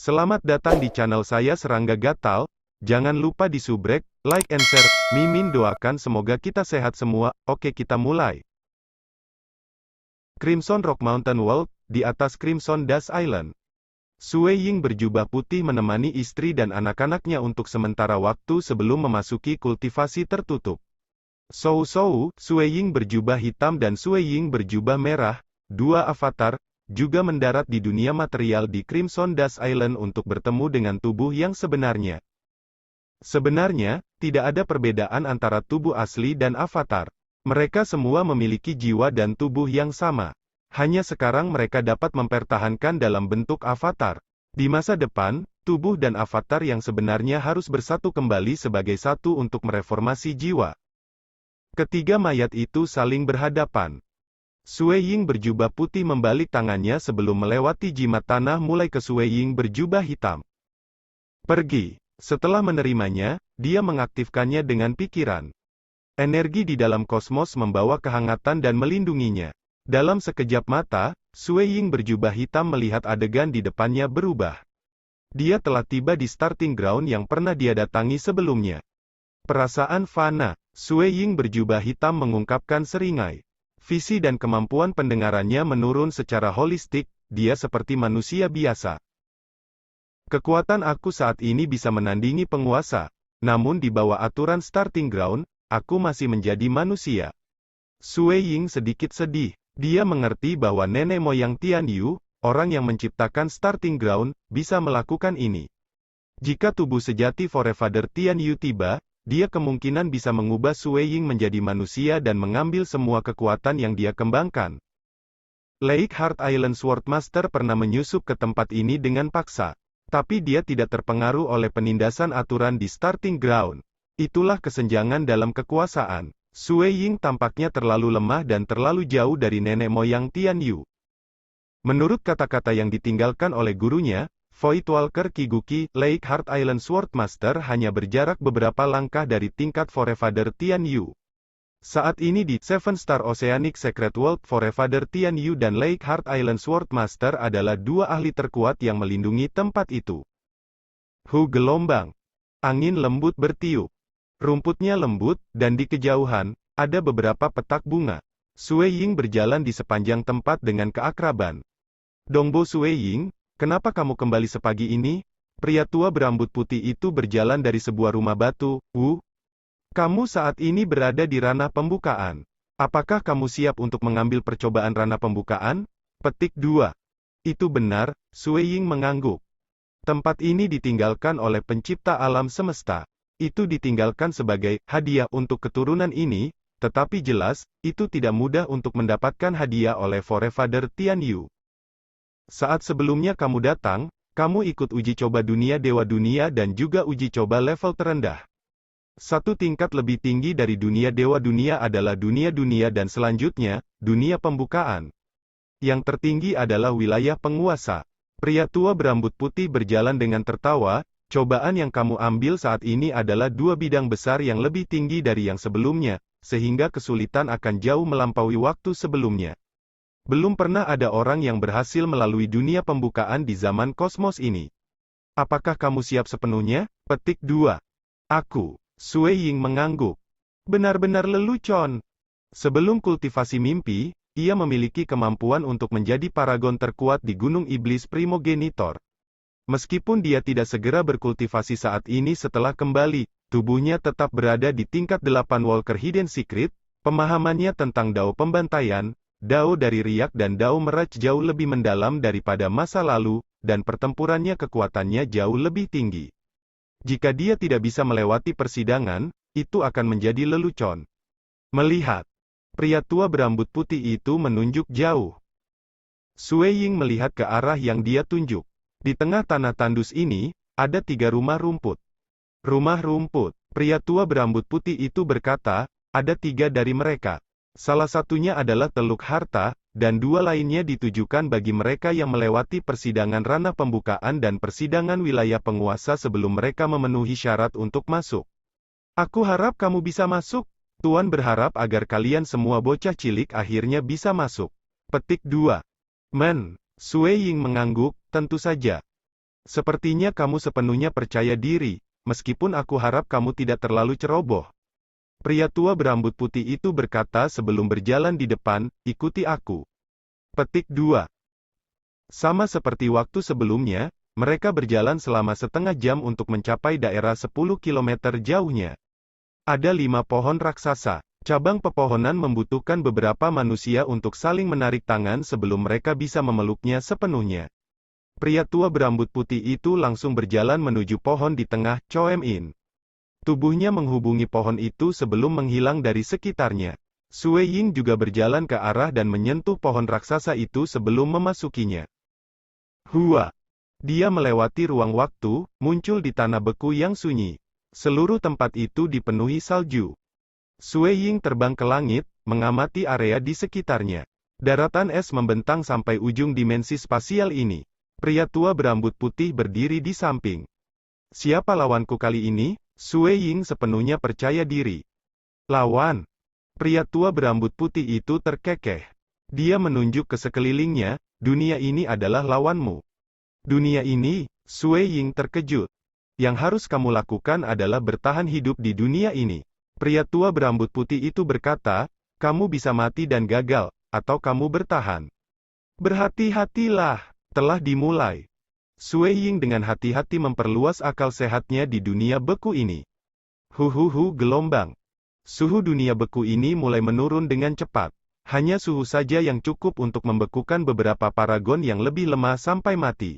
Selamat datang di channel saya Serangga Gatal. Jangan lupa di subrek, like and share. Mimin doakan semoga kita sehat semua. Oke, kita mulai. Crimson Rock Mountain World, di atas Crimson Dash Island. Sue Ying berjubah putih menemani istri dan anak-anaknya untuk sementara waktu sebelum memasuki kultivasi tertutup. Sue Ying berjubah hitam dan Sue Ying berjubah merah, dua avatar, juga mendarat di dunia material di Crimson Dash Island untuk bertemu dengan tubuh yang sebenarnya. Sebenarnya, tidak ada perbedaan antara tubuh asli dan avatar. Mereka semua memiliki jiwa dan tubuh yang sama. Hanya sekarang mereka dapat mempertahankan dalam bentuk avatar. Di masa depan, tubuh dan avatar yang sebenarnya harus bersatu kembali sebagai satu untuk mereformasi jiwa. Ketiga mayat itu saling berhadapan. Sue Ying berjubah putih membalik tangannya sebelum melewati jimat tanah mulai ke Sue Ying berjubah hitam. Pergi. Setelah menerimanya, dia mengaktifkannya dengan pikiran. Energi di dalam kosmos membawa kehangatan dan melindunginya. Dalam sekejap mata, Sue Ying berjubah hitam melihat adegan di depannya berubah. Dia telah tiba di starting ground yang pernah dia datangi sebelumnya. Perasaan fana. Sue Ying berjubah hitam mengungkapkan seringai. Visi dan kemampuan pendengarannya menurun secara holistik, dia seperti manusia biasa. Kekuatan aku saat ini bisa menandingi penguasa, namun di bawah aturan starting ground, aku masih menjadi manusia. Sue Ying sedikit sedih. Dia mengerti bahwa nenek moyang Tian Yu, orang yang menciptakan starting ground, bisa melakukan ini. Jika tubuh sejati Forefather Tian Yu tiba, dia kemungkinan bisa mengubah Sue Ying menjadi manusia dan mengambil semua kekuatan yang dia kembangkan. Lake Heart Island Swordmaster pernah menyusup ke tempat ini dengan paksa. Tapi dia tidak terpengaruh oleh penindasan aturan di starting ground. Itulah kesenjangan dalam kekuasaan. Sue Ying tampaknya terlalu lemah dan terlalu jauh dari nenek moyang Tian Yu. Menurut kata-kata yang ditinggalkan oleh gurunya, Voidwalker Kiguki, Lake Heart Island Swordmaster hanya berjarak beberapa langkah dari tingkat Forefather Tian Yu. Saat ini di Seven Star Oceanic Secret World, Forefather Tian Yu dan Lake Heart Island Swordmaster adalah dua ahli terkuat yang melindungi tempat itu. Gelombang. Angin lembut bertiup. Rumputnya lembut, dan di kejauhan, ada beberapa petak bunga. Sue Ying berjalan di sepanjang tempat dengan keakraban. Dongbo Sue Ying, kenapa kamu kembali sepagi ini? Pria tua berambut putih itu berjalan dari sebuah rumah batu. Kamu saat ini berada di ranah pembukaan. Apakah kamu siap untuk mengambil percobaan ranah pembukaan? Petik 2. Itu benar, Sue Ying mengangguk. Tempat ini ditinggalkan oleh pencipta alam semesta. Itu ditinggalkan sebagai hadiah untuk keturunan ini, tetapi jelas, itu tidak mudah untuk mendapatkan hadiah oleh Forefather Tian Yu. Saat sebelumnya kamu datang, kamu ikut uji coba dunia dewa dunia dan juga uji coba level terendah. Satu tingkat lebih tinggi dari dunia dewa dunia adalah dunia-dunia dan selanjutnya, dunia pembukaan. Yang tertinggi adalah wilayah penguasa. Pria tua berambut putih berjalan dengan tertawa, cobaan yang kamu ambil saat ini adalah dua bidang besar yang lebih tinggi dari yang sebelumnya, sehingga kesulitan akan jauh melampaui waktu sebelumnya. Belum pernah ada orang yang berhasil melalui dunia pembukaan di zaman kosmos ini. Apakah kamu siap sepenuhnya? Petik 2. Aku. Sue Ying mengangguk. Benar-benar lelucon. Sebelum kultivasi mimpi, ia memiliki kemampuan untuk menjadi paragon terkuat di Gunung Iblis Primogenitor. Meskipun dia tidak segera berkultivasi saat ini setelah kembali, tubuhnya tetap berada di tingkat 8 Walker Hidden Secret, pemahamannya tentang Dao pembantaian, Dao dari riak dan Dao meraj jauh lebih mendalam daripada masa lalu, dan pertempurannya kekuatannya jauh lebih tinggi. Jika dia tidak bisa melewati persidangan, itu akan menjadi lelucon. Melihat. Pria tua berambut putih itu menunjuk jauh. Sue Ying melihat ke arah yang dia tunjuk. Di tengah tanah tandus ini, ada 3 rumah rumput. Rumah rumput. Pria tua berambut putih itu berkata, ada 3 dari mereka. Salah satunya adalah Teluk Harta, dan 2 lainnya ditujukan bagi mereka yang melewati persidangan ranah pembukaan dan persidangan wilayah penguasa sebelum mereka memenuhi syarat untuk masuk. Aku harap kamu bisa masuk. Tuan berharap agar kalian semua bocah cilik akhirnya bisa masuk. Petik 2. Sue Ying mengangguk, tentu saja. Sepertinya kamu sepenuhnya percaya diri, meskipun aku harap kamu tidak terlalu ceroboh. Pria tua berambut putih itu berkata sebelum berjalan di depan, ikuti aku. Petik 2. Sama seperti waktu sebelumnya, mereka berjalan selama setengah jam untuk mencapai daerah 10 kilometer jauhnya. Ada 5 pohon raksasa. Cabang pepohonan membutuhkan beberapa manusia untuk saling menarik tangan sebelum mereka bisa memeluknya sepenuhnya. Pria tua berambut putih itu langsung berjalan menuju pohon di tengah Choem In. Tubuhnya menghubungi pohon itu sebelum menghilang dari sekitarnya. Sue Ying juga berjalan ke arah dan menyentuh pohon raksasa itu sebelum memasukinya. Hua! Dia melewati ruang waktu, muncul di tanah beku yang sunyi. Seluruh tempat itu dipenuhi salju. Sue Ying terbang ke langit, mengamati area di sekitarnya. Daratan es membentang sampai ujung dimensi spasial ini. Pria tua berambut putih berdiri di samping. Siapa lawanku kali ini? Sue Ying sepenuhnya percaya diri. Lawan? Pria tua berambut putih itu terkekeh. Dia menunjuk ke sekelilingnya, dunia ini adalah lawanmu. Dunia ini? Sue Ying terkejut. Yang harus kamu lakukan adalah bertahan hidup di dunia ini. Pria tua berambut putih itu berkata, kamu bisa mati dan gagal, atau kamu bertahan. Berhati-hatilah. Telah dimulai. Sue Ying dengan hati-hati memperluas akal sehatnya di dunia beku ini. Gelombang. Suhu dunia beku ini mulai menurun dengan cepat. Hanya suhu saja yang cukup untuk membekukan beberapa paragon yang lebih lemah sampai mati.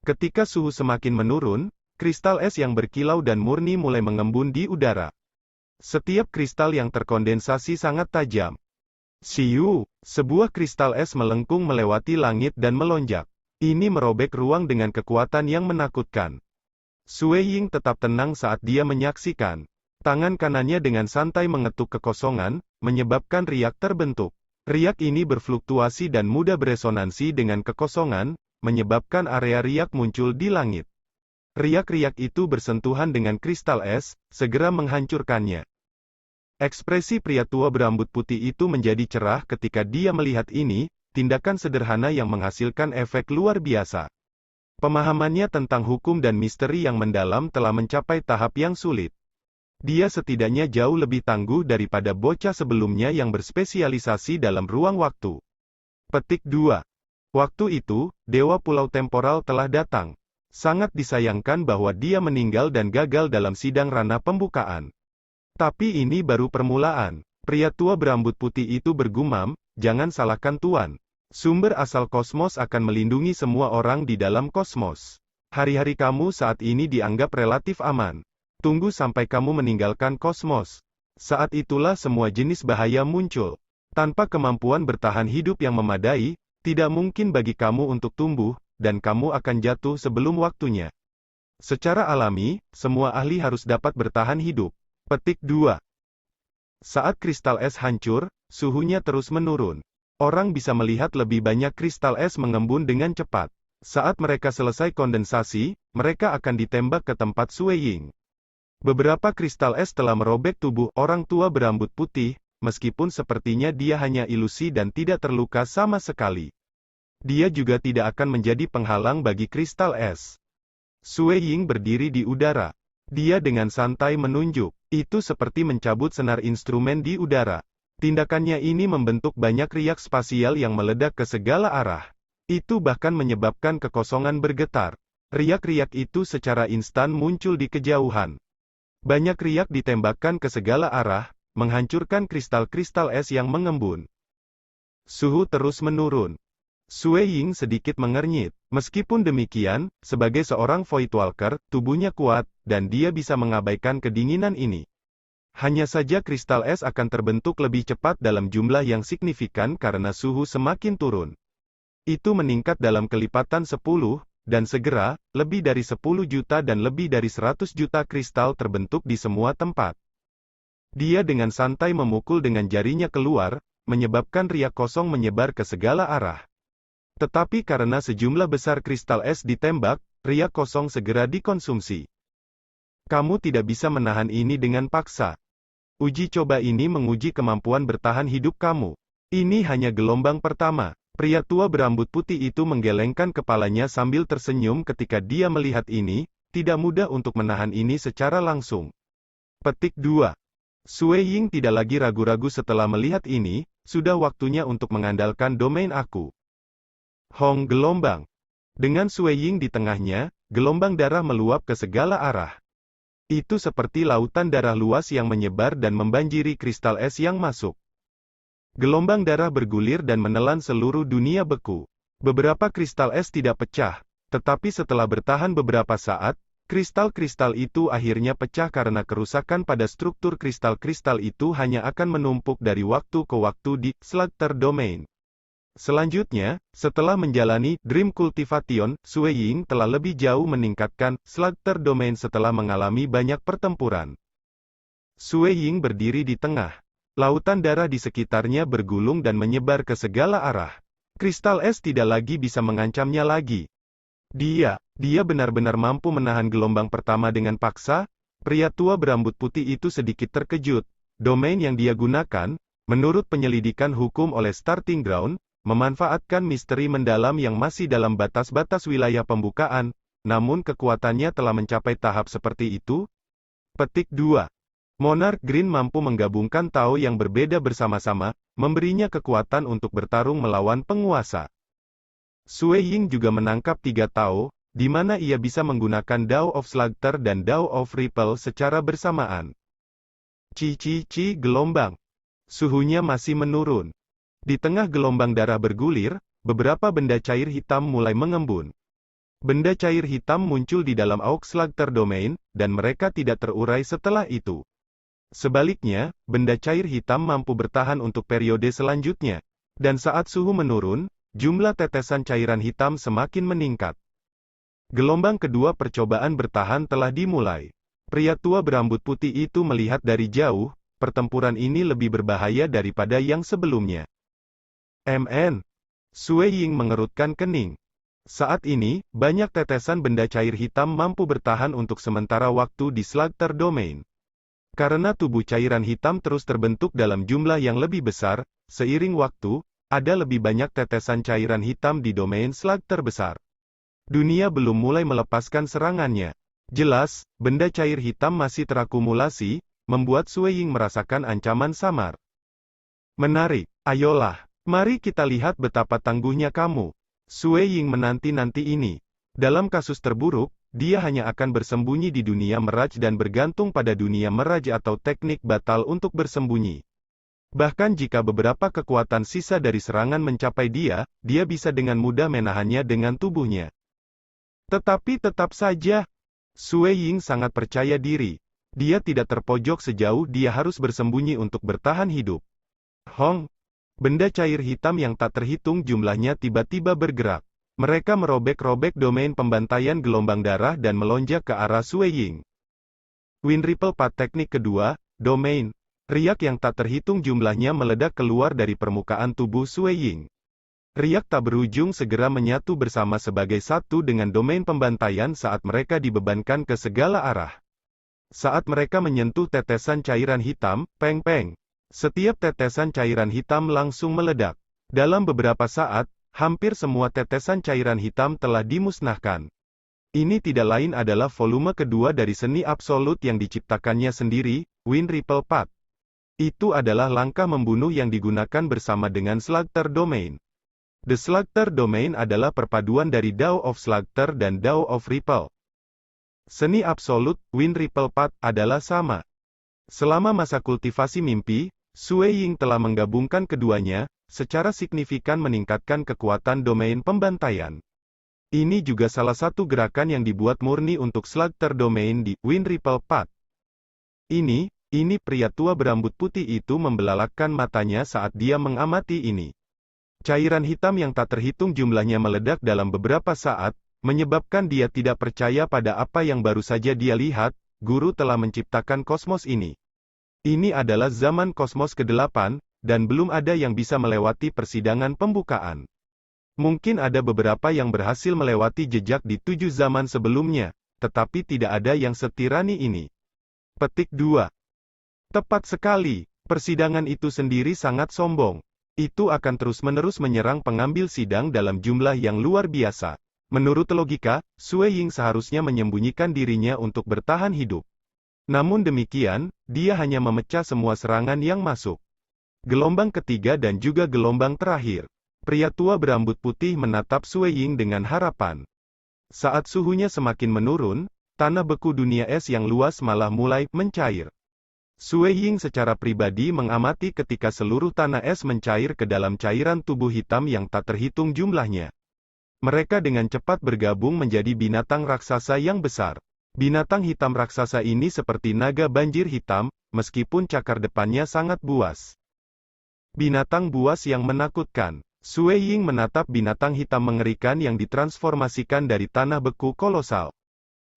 Ketika suhu semakin menurun, kristal es yang berkilau dan murni mulai mengembun di udara. Setiap kristal yang terkondensasi sangat tajam. Siu, sebuah kristal es melengkung melewati langit dan melonjak. Ini merobek ruang dengan kekuatan yang menakutkan. Sue Ying tetap tenang saat dia menyaksikan. Tangan kanannya dengan santai mengetuk kekosongan, menyebabkan riak terbentuk. Riak ini berfluktuasi dan mudah beresonansi dengan kekosongan, menyebabkan area riak muncul di langit. Riak-riak itu bersentuhan dengan kristal es, segera menghancurkannya. Ekspresi pria tua berambut putih itu menjadi cerah ketika dia melihat ini, tindakan sederhana yang menghasilkan efek luar biasa. Pemahamannya tentang hukum dan misteri yang mendalam telah mencapai tahap yang sulit. Dia setidaknya jauh lebih tangguh daripada bocah sebelumnya yang berspesialisasi dalam ruang waktu. Petik 2. Waktu itu, Dewa Pulau Temporal telah datang. Sangat disayangkan bahwa dia meninggal dan gagal dalam sidang Rana pembukaan. Tapi ini baru permulaan. Pria tua berambut putih itu bergumam, jangan salahkan Tuan. Sumber asal kosmos akan melindungi semua orang di dalam kosmos. Hari-hari kamu saat ini dianggap relatif aman. Tunggu sampai kamu meninggalkan kosmos. Saat itulah semua jenis bahaya muncul. Tanpa kemampuan bertahan hidup yang memadai, tidak mungkin bagi kamu untuk tumbuh, dan kamu akan jatuh sebelum waktunya. Secara alami, semua ahli harus dapat bertahan hidup. Petik 2. Saat kristal es hancur, suhunya terus menurun. Orang bisa melihat lebih banyak kristal es mengembun dengan cepat. Saat mereka selesai kondensasi, mereka akan ditembak ke tempat Sue Ying. Beberapa kristal es telah merobek tubuh orang tua berambut putih, meskipun sepertinya dia hanya ilusi dan tidak terluka sama sekali. Dia juga tidak akan menjadi penghalang bagi kristal es. Sue Ying berdiri di udara. Dia dengan santai menunjuk. Itu seperti mencabut senar instrumen di udara. Tindakannya ini membentuk banyak riak spasial yang meledak ke segala arah. Itu bahkan menyebabkan kekosongan bergetar. Riak-riak itu secara instan muncul di kejauhan. Banyak riak ditembakkan ke segala arah, menghancurkan kristal-kristal es yang mengembun. Suhu terus menurun. Sue Ying sedikit mengernyit. Meskipun demikian, sebagai seorang Voidwalker, tubuhnya kuat, dan dia bisa mengabaikan kedinginan ini. Hanya saja kristal es akan terbentuk lebih cepat dalam jumlah yang signifikan karena suhu semakin turun. Itu meningkat dalam kelipatan 10, dan segera, lebih dari 10 juta dan lebih dari 100 juta kristal terbentuk di semua tempat. Dia dengan santai memukul dengan jarinya keluar, menyebabkan riak kosong menyebar ke segala arah. Tetapi karena sejumlah besar kristal es ditembak, riak kosong segera dikonsumsi. Kamu tidak bisa menahan ini dengan paksa. Uji coba ini menguji kemampuan bertahan hidup kamu. Ini hanya gelombang pertama. Pria tua berambut putih itu menggelengkan kepalanya sambil tersenyum ketika dia melihat ini, tidak mudah untuk menahan ini secara langsung. Petik 2. Sue Ying tidak lagi ragu-ragu setelah melihat ini, sudah waktunya untuk mengandalkan domain aku. Hong gelombang. Dengan Sue Ying di tengahnya, gelombang darah meluap ke segala arah. Itu seperti lautan darah luas yang menyebar dan membanjiri kristal es yang masuk. Gelombang darah bergulir dan menelan seluruh dunia beku. Beberapa kristal es tidak pecah, tetapi setelah bertahan beberapa saat, kristal-kristal itu akhirnya pecah karena kerusakan pada struktur kristal-kristal itu hanya akan menumpuk dari waktu ke waktu di Slugter Domain. Selanjutnya, setelah menjalani Dream Cultivation, Sue Ying telah lebih jauh meningkatkan Slugter Domain setelah mengalami banyak pertempuran. Sue Ying berdiri di tengah. Lautan darah di sekitarnya bergulung dan menyebar ke segala arah. Kristal es tidak lagi bisa mengancamnya lagi. Dia benar-benar mampu menahan gelombang pertama dengan paksa. Pria tua berambut putih itu sedikit terkejut. Domain yang dia gunakan, menurut penyelidikan hukum oleh Starting Ground, memanfaatkan misteri mendalam yang masih dalam batas-batas wilayah pembukaan, namun kekuatannya telah mencapai tahap seperti itu. Petik 2. Monarch Green mampu menggabungkan Tao yang berbeda bersama-sama, memberinya kekuatan untuk bertarung melawan penguasa. Sue Ying juga menangkap 3 Tao, di mana ia bisa menggunakan Dao of Slugter dan Dao of Ripple secara bersamaan. Gelombang. Suhunya masih menurun. Di tengah gelombang darah bergulir, beberapa benda cair hitam mulai mengembun. Benda cair hitam muncul di dalam Auk Slugter Domain, dan mereka tidak terurai setelah itu. Sebaliknya, benda cair hitam mampu bertahan untuk periode selanjutnya. Dan saat suhu menurun, jumlah tetesan cairan hitam semakin meningkat. Gelombang kedua percobaan bertahan telah dimulai. Pria tua berambut putih itu melihat dari jauh, pertempuran ini lebih berbahaya daripada yang sebelumnya. Sue Ying mengerutkan kening. Saat ini, banyak tetesan benda cair hitam mampu bertahan untuk sementara waktu di Slugter Domain. Karena tubuh cairan hitam terus terbentuk dalam jumlah yang lebih besar, seiring waktu, ada lebih banyak tetesan cairan hitam di domain Slugter besar. Dunia belum mulai melepaskan serangannya. Jelas, benda cair hitam masih terakumulasi, membuat Sue Ying merasakan ancaman samar. Menarik, ayolah, mari kita lihat betapa tangguhnya kamu. Sue Ying menanti-nanti ini. Dalam kasus terburuk, dia hanya akan bersembunyi di dunia Mirage dan bergantung pada dunia Mirage atau teknik batal untuk bersembunyi. Bahkan jika beberapa kekuatan sisa dari serangan mencapai dia bisa dengan mudah menahannya dengan tubuhnya. Tetapi tetap saja, Sue Ying sangat percaya diri. Dia tidak terpojok sejauh dia harus bersembunyi untuk bertahan hidup. Hong! Benda cair hitam yang tak terhitung jumlahnya tiba-tiba bergerak. Mereka merobek-robek domain pembantaian gelombang darah dan melonjak ke arah Sue Ying. Wind Ripple Path teknik kedua, domain. Riak yang tak terhitung jumlahnya meledak keluar dari permukaan tubuh Sue Ying. Riak tak berujung segera menyatu bersama sebagai satu dengan domain pembantaian saat mereka dibebankan ke segala arah. Saat mereka menyentuh tetesan cairan hitam, peng-peng. Setiap tetesan cairan hitam langsung meledak. Dalam beberapa saat, hampir semua tetesan cairan hitam telah dimusnahkan. Ini tidak lain adalah volume kedua dari seni absolut yang diciptakannya sendiri, Wind Ripple Path. Itu adalah langkah membunuh yang digunakan bersama dengan Slugter Domain. The Slugter Domain adalah perpaduan dari Dao of Slugter dan Dao of Ripple. Seni absolut, Wind Ripple Path, adalah sama. Selama masa kultivasi mimpi, Sue Ying telah menggabungkan keduanya, secara signifikan meningkatkan kekuatan domain pembantaian. Ini juga salah satu gerakan yang dibuat murni untuk Slugter Domain di Wind Ripple Path. Ini pria tua berambut putih itu membelalakkan matanya saat dia mengamati ini. Cairan hitam yang tak terhitung jumlahnya meledak dalam beberapa saat, menyebabkan dia tidak percaya pada apa yang baru saja dia lihat. Guru telah menciptakan kosmos ini. Ini adalah zaman kosmos ke-8, dan belum ada yang bisa melewati persidangan pembukaan. Mungkin ada beberapa yang berhasil melewati jejak di 7 zaman sebelumnya, tetapi tidak ada yang setirani ini. Petik 2. Tepat sekali, persidangan itu sendiri sangat sombong. itu akan terus-menerus menyerang pengambil sidang dalam jumlah yang luar biasa. Menurut logika, Sue Ying seharusnya menyembunyikan dirinya untuk bertahan hidup. Namun demikian, dia hanya memecah semua serangan yang masuk. Gelombang ketiga dan juga gelombang terakhir. Pria tua berambut putih menatap Sue Ying dengan harapan. Saat suhunya semakin menurun, tanah beku dunia es yang luas malah mulai mencair. Sue Ying secara pribadi mengamati ketika seluruh tanah es mencair ke dalam cairan tubuh hitam yang tak terhitung jumlahnya. Mereka dengan cepat bergabung menjadi binatang raksasa yang besar. Binatang hitam raksasa ini seperti naga banjir hitam, meskipun cakar depannya sangat buas. Binatang buas yang menakutkan. Sue Ying menatap binatang hitam mengerikan yang ditransformasikan dari tanah beku kolosal.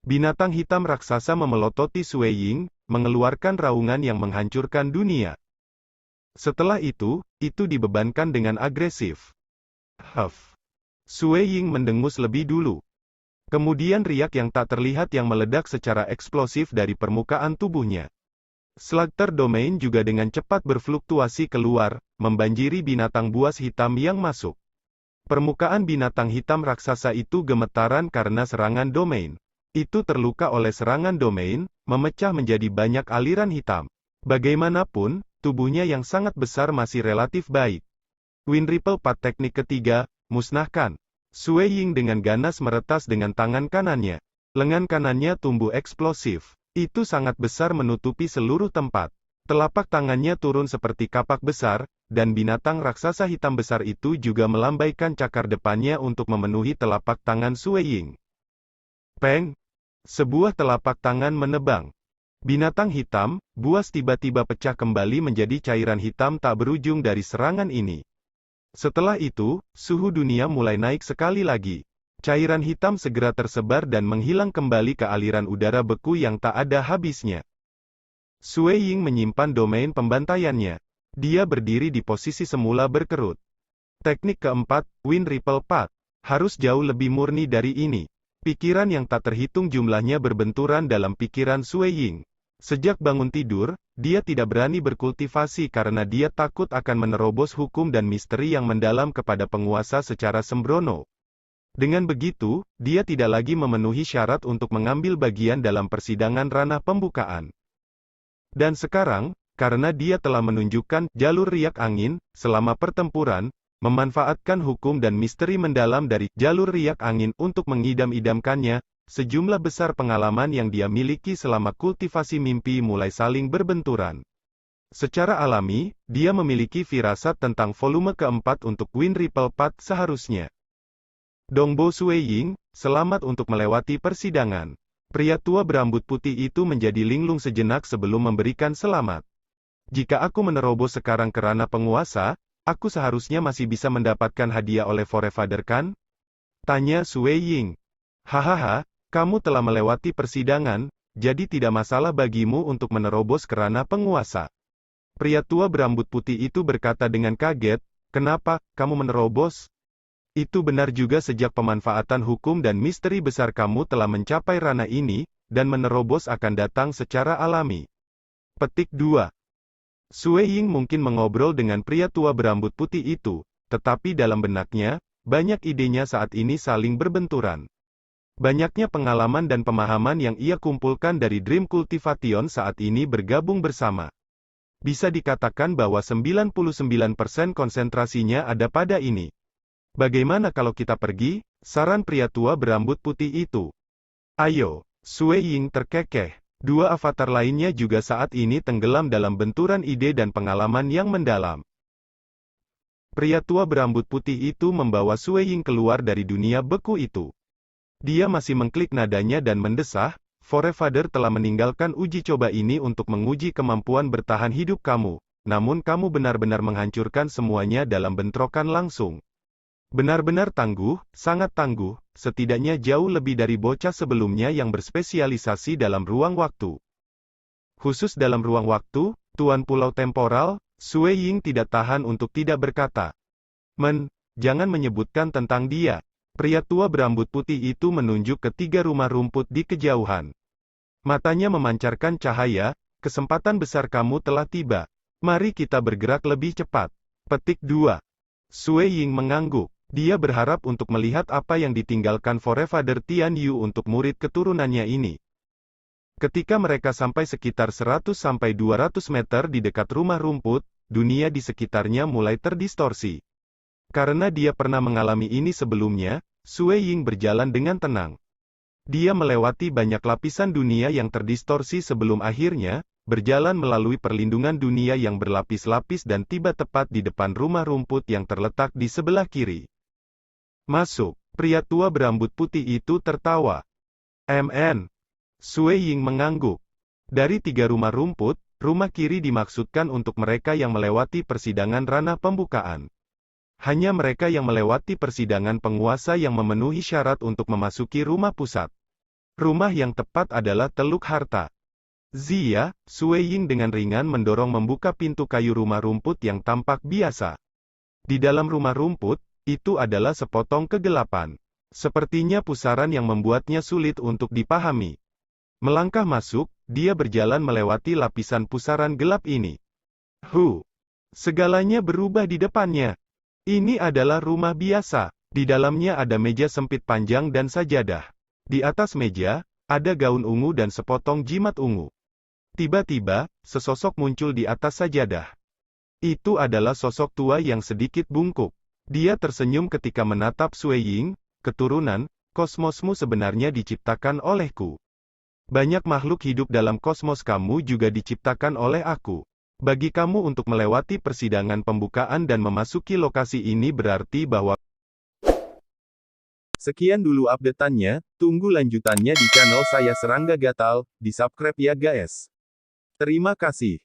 Binatang hitam raksasa memelototi Sue Ying, mengeluarkan raungan yang menghancurkan dunia. Setelah itu dibebankan dengan agresif. Huff. Sue Ying mendengus lebih dulu. Kemudian riak yang tak terlihat yang meledak secara eksplosif dari permukaan tubuhnya. Slugter Domain juga dengan cepat berfluktuasi keluar, membanjiri binatang buas hitam yang masuk. Permukaan binatang hitam raksasa itu gemetaran karena serangan Domain. Itu terluka oleh serangan Domain, memecah menjadi banyak aliran hitam. Bagaimanapun, tubuhnya yang sangat besar masih relatif baik. Wind Ripple Path teknik ketiga, musnahkan. Sue Ying dengan ganas meretas dengan tangan kanannya. Lengan kanannya tumbuh eksplosif. Itu sangat besar menutupi seluruh tempat. Telapak tangannya turun seperti kapak besar, dan binatang raksasa hitam besar itu juga melambaikan cakar depannya untuk memenuhi telapak tangan Sue Ying. Peng! Sebuah telapak tangan menebang. Binatang hitam, buas tiba-tiba pecah kembali menjadi cairan hitam tak berujung dari serangan ini. Setelah itu, suhu dunia mulai naik sekali lagi. Cairan hitam segera tersebar dan menghilang kembali ke aliran udara beku yang tak ada habisnya. Sue Ying menyimpan domain pembantaiannya. Dia berdiri di posisi semula berkerut. Teknik keempat, Wind Ripple Path. Harus jauh lebih murni dari ini. Pikiran yang tak terhitung jumlahnya berbenturan dalam pikiran Sue Ying. Sejak bangun tidur, dia tidak berani berkultivasi karena dia takut akan menerobos hukum dan misteri yang mendalam kepada penguasa secara sembrono. Dengan begitu, dia tidak lagi memenuhi syarat untuk mengambil bagian dalam persidangan ranah pembukaan. Dan sekarang, karena dia telah menunjukkan jalur riak angin selama pertempuran, memanfaatkan hukum dan misteri mendalam dari jalur riak angin untuk mengidam-idamkannya, sejumlah besar pengalaman yang dia miliki selama kultivasi mimpi mulai saling berbenturan. Secara alami, dia memiliki firasat tentang volume keempat untuk Wind Ripple Path seharusnya. Dongbo Sue Ying, selamat untuk melewati persidangan. Pria tua berambut putih itu menjadi linglung sejenak sebelum memberikan selamat. Jika aku menerobos sekarang ke ranah penguasa, aku seharusnya masih bisa mendapatkan hadiah oleh Forefather kan? Tanya Sue Ying. Hahaha, kamu telah melewati persidangan, jadi tidak masalah bagimu untuk menerobos ke ranah penguasa. Pria tua berambut putih itu berkata dengan kaget, kenapa, kamu menerobos? Itu benar juga sejak pemanfaatan hukum dan misteri besar kamu telah mencapai ranah ini, dan menerobos akan datang secara alami. Petik 2. Sue Ying mungkin mengobrol dengan pria tua berambut putih itu, tetapi dalam benaknya, banyak idenya saat ini saling berbenturan. Banyaknya pengalaman dan pemahaman yang ia kumpulkan dari Dream Cultivation saat ini bergabung bersama. Bisa dikatakan bahwa 99% konsentrasinya ada pada ini. Bagaimana kalau kita pergi? Saran pria tua berambut putih itu. Ayo, Sue Ying terkekeh. Dua avatar lainnya juga saat ini tenggelam dalam benturan ide dan pengalaman yang mendalam. Pria tua berambut putih itu membawa Sue Ying keluar dari dunia beku itu. Dia masih mengklik nadanya dan mendesah, Forefather telah meninggalkan uji coba ini untuk menguji kemampuan bertahan hidup kamu, namun kamu benar-benar menghancurkan semuanya dalam bentrokan langsung. Benar-benar tangguh, sangat tangguh, setidaknya jauh lebih dari bocah sebelumnya yang berspesialisasi dalam ruang waktu. Khusus dalam ruang waktu, Tuan Pulau Temporal, Sue Ying tidak tahan untuk tidak berkata. Jangan menyebutkan tentang dia. Pria tua berambut putih itu menunjuk ke 3 rumah rumput di kejauhan. Matanya memancarkan cahaya, kesempatan besar kamu telah tiba. Mari kita bergerak lebih cepat. Petik 2. Sue Ying mengangguk. Dia berharap untuk melihat apa yang ditinggalkan Forefather Tian Yu untuk murid keturunannya ini. Ketika mereka sampai sekitar 100-200 meter di dekat rumah rumput, dunia di sekitarnya mulai terdistorsi. Karena dia pernah mengalami ini sebelumnya, Sue Ying berjalan dengan tenang. Dia melewati banyak lapisan dunia yang terdistorsi sebelum akhirnya, berjalan melalui perlindungan dunia yang berlapis-lapis dan tiba tepat di depan rumah rumput yang terletak di sebelah kiri. Masuk, pria tua berambut putih itu tertawa. MN. Sue Ying mengangguk. Dari 3 rumah rumput, rumah kiri dimaksudkan untuk mereka yang melewati persidangan ranah pembukaan. Hanya mereka yang melewati persidangan penguasa yang memenuhi syarat untuk memasuki rumah pusat. Rumah yang tepat adalah Teluk Harta. Zia, Sue Ying dengan ringan mendorong membuka pintu kayu rumah rumput yang tampak biasa. Di dalam rumah rumput, itu adalah sepotong kegelapan. Sepertinya pusaran yang membuatnya sulit untuk dipahami. Melangkah masuk, dia berjalan melewati lapisan pusaran gelap ini. Segalanya berubah di depannya. Ini adalah rumah biasa. Di dalamnya ada meja sempit panjang dan sajadah. Di atas meja, ada gaun ungu dan sepotong jimat ungu. Tiba-tiba, sesosok muncul di atas sajadah. Itu adalah sosok tua yang sedikit bungkuk. Dia tersenyum ketika menatap Sue Ying, keturunan, kosmosmu sebenarnya diciptakan olehku. Banyak makhluk hidup dalam kosmos kamu juga diciptakan oleh aku. Bagi kamu untuk melewati persidangan pembukaan dan memasuki lokasi ini berarti bahwa... Sekian dulu update-annya, tunggu lanjutannya di channel saya Serangga Gatal, di subscribe ya guys. Terima kasih.